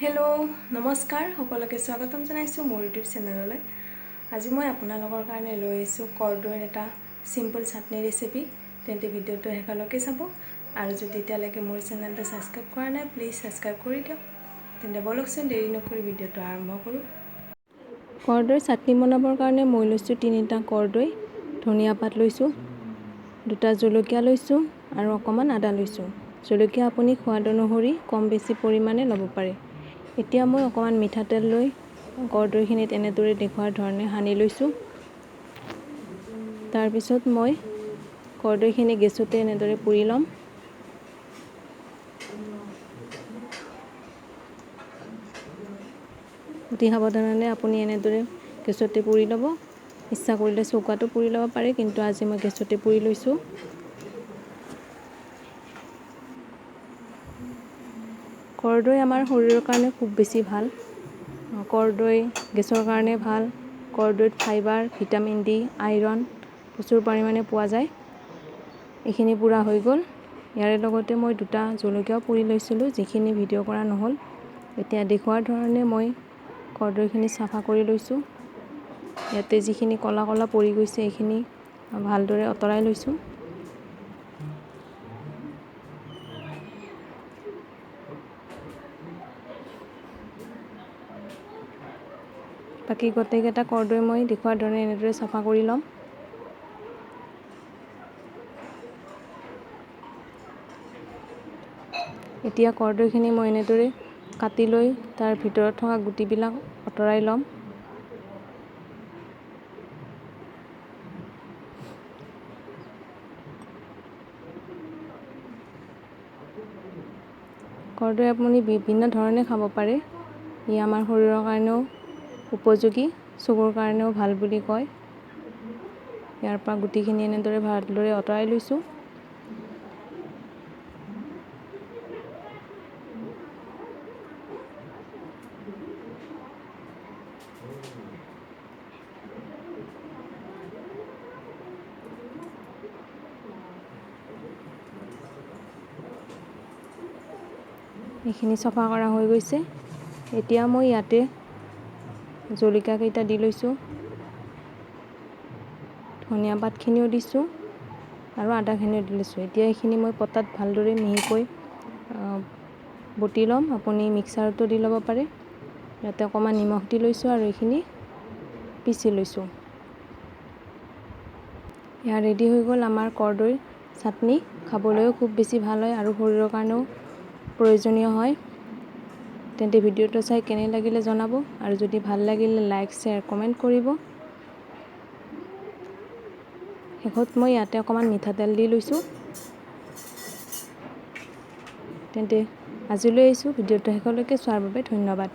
Hello' নমস্কাৰ সকলোকে স্বাগতম জনাইছোঁ মোৰ ইউটিউব চেনেললৈ। আজি মই আপোনালোকৰ কাৰণে লৈ আহিছোঁ কৰ্দৈৰ এটা চিম্পল চাটনি ৰেচিপি। তেন্তে ভিডিঅ'টো শেষলৈকে চাব আৰু যদি এতিয়ালৈকে মোৰ চেনেলটো ছাবস্ক্ৰাইব কৰা নাই প্লিজ ছাবস্ক্ৰাইব কৰি দিয়ক। তেন্তে বলকচোন দেৰি নকৰি ভিডিঅ'টো আৰম্ভ কৰোঁ। কৰ্দৈৰ চাটনি বনাবৰ কাৰণে মই লৈছোঁ 3টা কৰ্দৈ, ধনিয়া পাত লৈছোঁ, 2টা জলকীয়া লৈছোঁ আৰু অকণমান আদা লৈছোঁ। জলকীয়া আপুনি সোৱাদ অনুসৰি কম বেছি পৰিমাণে ল'ব পাৰে। এতিয়া মই অকণমান মিঠাতেল লৈ কৰ্দৈখিনিত এনেদৰে দেখুৱাৰ ধৰণে সানি লৈছোঁ। তাৰপিছত মই কৰ্দৈখিনি গেছতে এনেদৰে পুৰি ল'ম। অতি সাৱধানে আপুনি এনেদৰে গেছতে পুৰি ল'ব। ইচ্ছা কৰিলে চৌকাতো পুৰি ল'ব পাৰে, কিন্তু আজি মই গেছতে পুৰি লৈছোঁ। কৰ্দৈ আমাৰ শৰীৰৰ কাৰণে খুব বেছি ভাল। কৰ্দৈ গেছৰ কাৰণে ভাল। কৰ্দৈত ফাইবাৰ, ভিটামিন ডি, আইৰণ প্ৰচুৰ পৰিমাণে পোৱা যায়। এইখিনি পুৰা হৈ গ'ল। ইয়াৰে লগতে মই 2টা জলকীয়াও পুৰি লৈছিলোঁ, যিখিনি ভিডিঅ' কৰা নহ'ল। এতিয়া দেখুৱাৰ ধৰণে মই কৰ্দৈখিনি চাফা কৰি লৈছোঁ। ইয়াতে যিখিনি ক'লা ক'লা পৰি গৈছে এইখিনি ভালদৰে আঁতৰাই লৈছোঁ। বাকী গোটেইকেইটা কৰ্দৈ মই দেখুৱাৰ ধৰণে এনেদৰে চাফা কৰি ল'ম। এতিয়া কৰ্দৈখিনি মই এনেদৰে কাটি লৈ তাৰ ভিতৰত থকা গুটিবিলাক আঁতৰাই ল'ম। কৰ্দৈ আপুনি বিভিন্ন ধৰণে খাব পাৰে। ই আমাৰ শৰীৰৰ কাৰণেও উপযোগী, চকুৰ কাৰণেও ভাল বুলি কয়। ইয়াৰ পৰা গুটিখিনি এনেদৰে ভালদৰে আঁতৰাই লৈছোঁ। এইখিনি চফা কৰা হৈ গৈছে। এতিয়া মই ইয়াতে জলকীয়াকেইটা দি লৈছোঁ, ধনিয়া পাতখিনিও দিছোঁ আৰু আদাখিনিও দি লৈছোঁ। এতিয়া এইখিনি মই পটাত ভালদৰে মিহিকৈ বটি ল'ম। আপুনি মিক্সাৰতো দি ল'ব পাৰে। ইয়াতে অকণমান নিমখ দি লৈছোঁ আৰু এইখিনি পিচি লৈছোঁ। এয়া ৰেডি হৈ গ'ল আমাৰ কৰ্দৈৰ চাটনি। খাবলৈও খুব বেছি ভাল হয় আৰু শৰীৰৰ কাৰণেও প্ৰয়োজনীয় হয়। তেন্তে ভিডিঅ'টো চাই কেনে লাগিলে জনাব আৰু যদি ভাল লাগিলে লাইক, শ্বেয়াৰ, কমেণ্ট কৰিব। শেষত মই ইয়াতে অকণমান মিঠাতেল দি লৈছোঁ। তেন্তে আজিলৈ আহিছোঁ। ভিডিঅ'টো শেষলৈকে চোৱাৰ বাবে ধন্যবাদ।